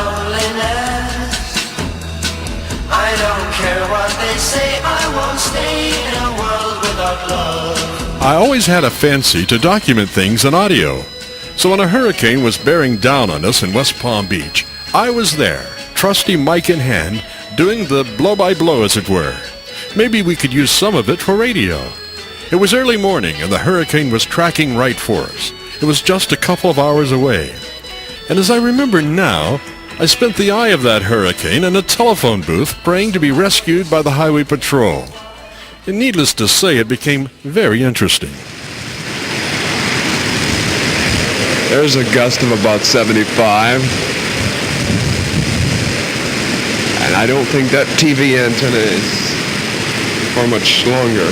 loneliness. I don't care what they say, I won't stay in a world without love. I always had a fancy to document things on audio. So when a hurricane was bearing down on us in West Palm Beach, I was there, trusty mic in hand, doing the blow-by-blow as it were. Maybe we could use some of it for radio. It was early morning and the hurricane was tracking right for us. It was just a couple of hours away. And as I remember now, I spent the eye of that hurricane in a telephone booth praying to be rescued by the Highway Patrol. And needless to say, it became very interesting. There's a gust of about 75. And I don't think that TV antenna is for much longer.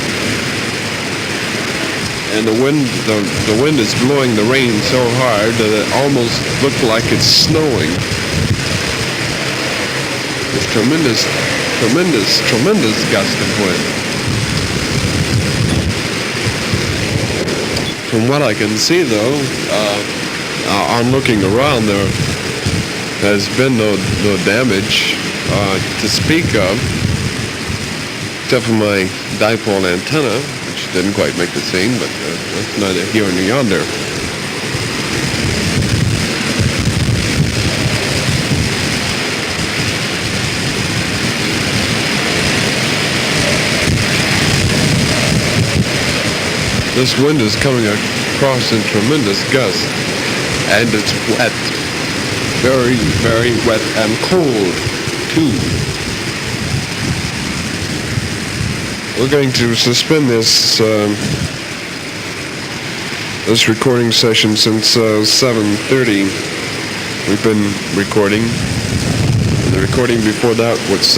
And the wind is blowing the rain so hard that it almost looked like it's snowing. It's tremendous gust of wind. From what I can see, though, on looking around, there has been no damage to speak of, except for my dipole antenna, which didn't quite make the scene, but that's neither here nor yonder. This wind is coming across in tremendous gusts, and it's wet, very, very wet and cold, too. We're going to suspend this recording session since 7:30. We've been recording. The recording before that was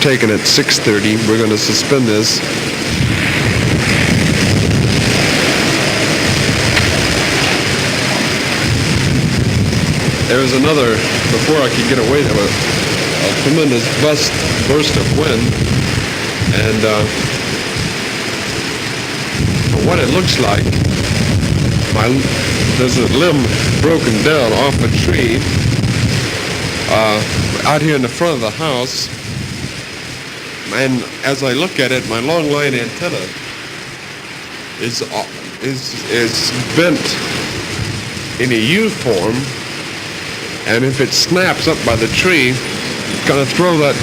taken at 6:30. We're going to suspend this. There was another, before I could get away, there was a tremendous burst of wind, and what it looks like, there's a limb broken down off a tree out here in the front of the house, and as I look at it, my long line antenna is bent in a U form. And if it snaps up by the tree, it's going to throw that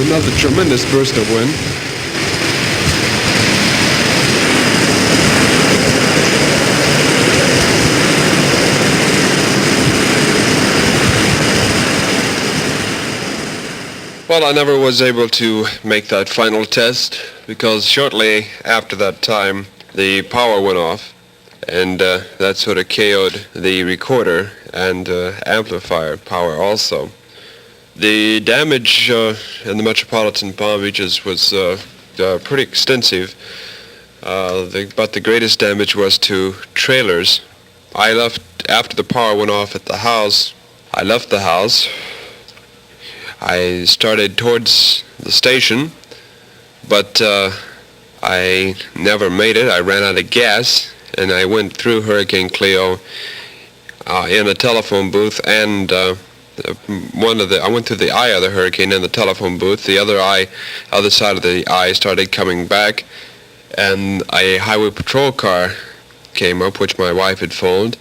another tremendous burst of wind. Well, I never was able to make that final test because shortly after that time, the power went off. And that sort of KO'd the recorder and amplifier power also. The damage in the metropolitan Palm Beaches was pretty extensive, but the greatest damage was to trailers. I left, after the power went off at the house, I left the house. I started towards the station, but I never made it. I ran out of gas. And I went through Hurricane Cleo in a telephone booth, and I went through the eye of the hurricane in the telephone booth. The other side of the eye started coming back, and a highway patrol car came up, which my wife had phoned.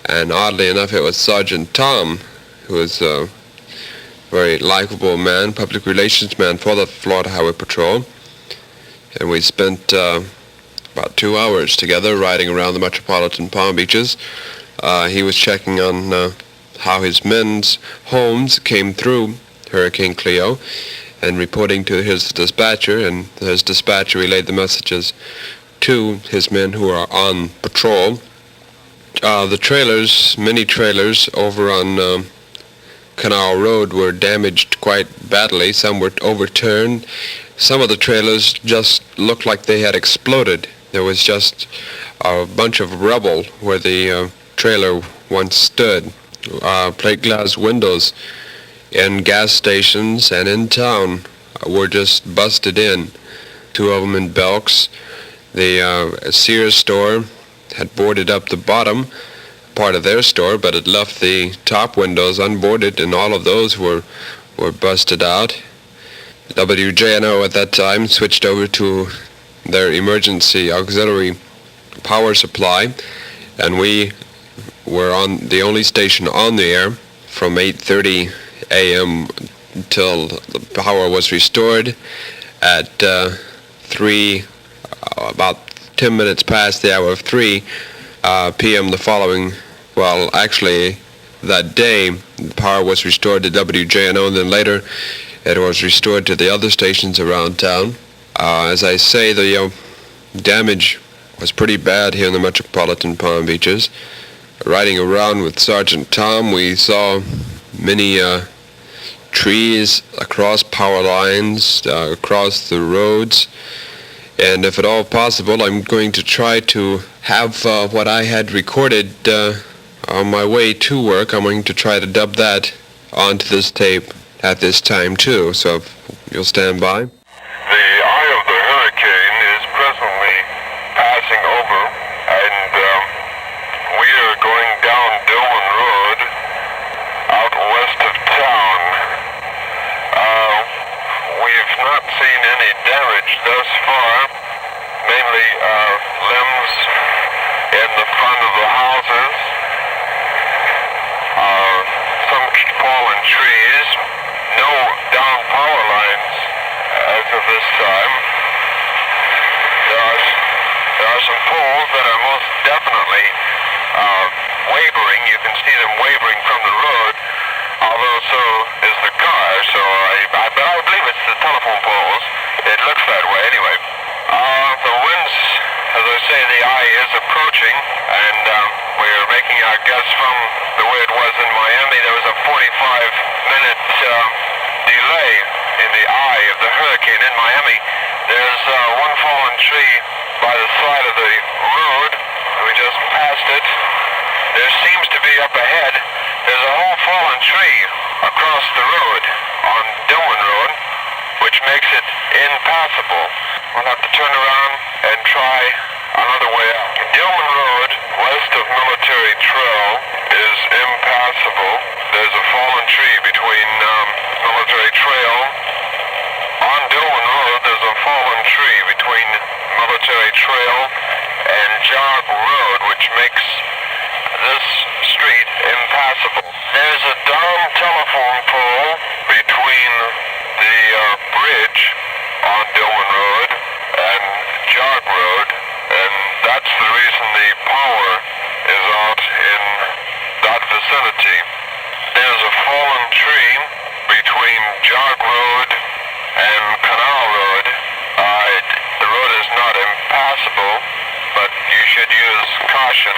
And oddly enough, it was Sergeant Tom, who was a very likable man, public relations man for the Florida Highway Patrol. And we spent about 2 hours together riding around the metropolitan Palm Beaches. He was checking on how his men's homes came through Hurricane Cleo and reporting to his dispatcher, and his dispatcher relayed the messages to his men who are on patrol. The trailers, many trailers over on Canal Road were damaged quite badly. Some were overturned. Some of the trailers just looked like they had exploded. There was just a bunch of rubble where the trailer once stood. Plate glass windows in gas stations and in town were just busted in. 2 of them in Belks. The Sears store had boarded up the bottom part of their store, but it left the top windows unboarded, and all of those were busted out. WJNO at that time switched over to their emergency auxiliary power supply, and we were on the only station on the air from 8:30 a.m. until the power was restored at about 10 minutes past the hour of 3 p.m. the following, well, actually that day, the power was restored to WJNO, and then later it was restored to the other stations around town. As I say, the damage was pretty bad here in the metropolitan Palm Beaches. Riding around with Sergeant Tom, we saw many trees across power lines, across the roads, and if at all possible, I'm going to try to have what I had recorded on my way to work. I'm going to try to dub that onto this tape at this time too, so if you'll stand by. The eye of the hurricane is presently passing over, and we are going down Dillon Road out west of town. We've not seen any damage thus far, mainly limbs in the front of the houses, some fallen trees, no down power lines as of this time. There are some poles that are most definitely wavering. You can see them wavering from the road, although so is the car. So but I believe it's the telephone poles. It looks that way anyway. The winds, as I say, the eye is approaching, and we're making our guess from the way it was in Miami. There was a 45-minute delay in the eye of the hurricane in Miami. There's one fallen tree by the side of the road. We just passed it. There seems to be up ahead, there's a whole fallen tree across the road on Dillon Road, which makes it impassable. We'll have to turn around and try another way out. Dillon Road, west of Military Trail, is impassable. There's a fallen tree between Military Trail. On Dillon Road, there's a fallen tree between Military Trail and Jog Road, which makes this street impassable. There's a down telephone pole between the bridge on Dillon Road and Jog Road, and that's the reason the power is out in that vicinity. There's a fallen tree between Jog Road and Canal Road. The road is not impassable, but you should use caution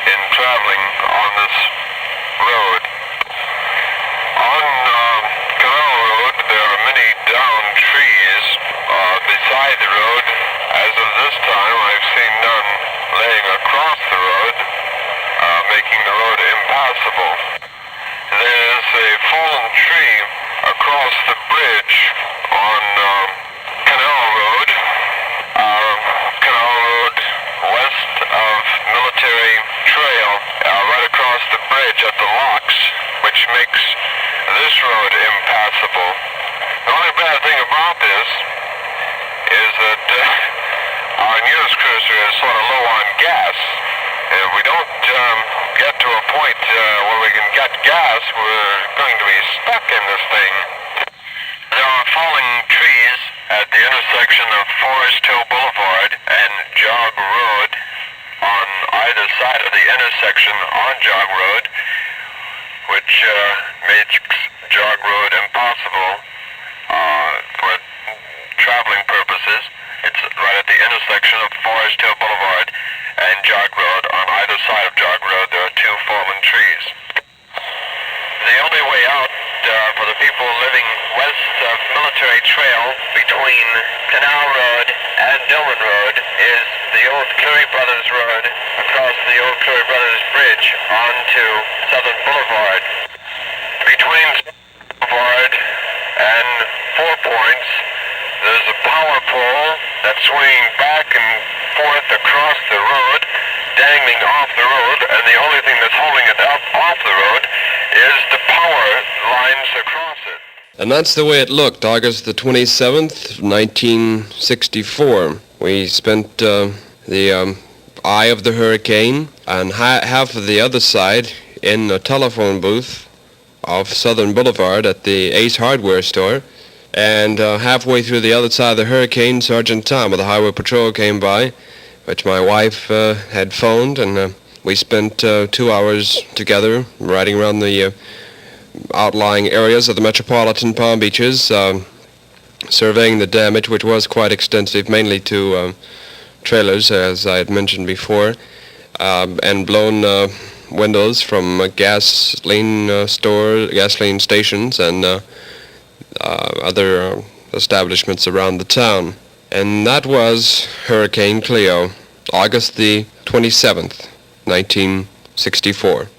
in traveling on this road. On Canal Road, there are many down trees beside the road. As of this time, I've seen none laying across the road, making the road impassable. There's a fallen tree across the bridge on Canal Road. Canal Road west of Military Trail, right across the bridge at the locks, which makes this road impassable. The only bad thing about this is that our news cruiser is sort of low on gas. If we don't get to a point where we can get gas, we're going to be stuck in this thing. There are falling trees at the intersection of Forest Hill Boulevard and Jog Road on either side of the intersection on Jog Road, which makes Jog Road impossible for traveling purposes. It's right at the intersection of Forest Hill Boulevard and Jog Road. On either side of Jog Road, there are two fallen trees. The only way out for the people living west of Military Trail between Canal Road and Dillon Road is the old Curry Brothers Road across the old Curry Brothers Bridge onto Southern Boulevard. Between Boulevard and 4 Points, there's a power pole that's swinging back and forth across the road. dangling off the road, and the only thing that's holding it up off the road is the power lines across it. And that's the way it looked, August the 27th, 1964. We spent the eye of the hurricane and half of the other side in a telephone booth off Southern Boulevard at the Ace Hardware store. And halfway through the other side of the hurricane, Sergeant Tom of the Highway Patrol came by, which my wife had phoned, and we spent 2 hours together riding around the outlying areas of the metropolitan Palm Beaches, surveying the damage, which was quite extensive, mainly to trailers, as I had mentioned before, and blown windows from gasoline stations, and other establishments around the town. And that was Hurricane Cleo, August the 27th, 1964.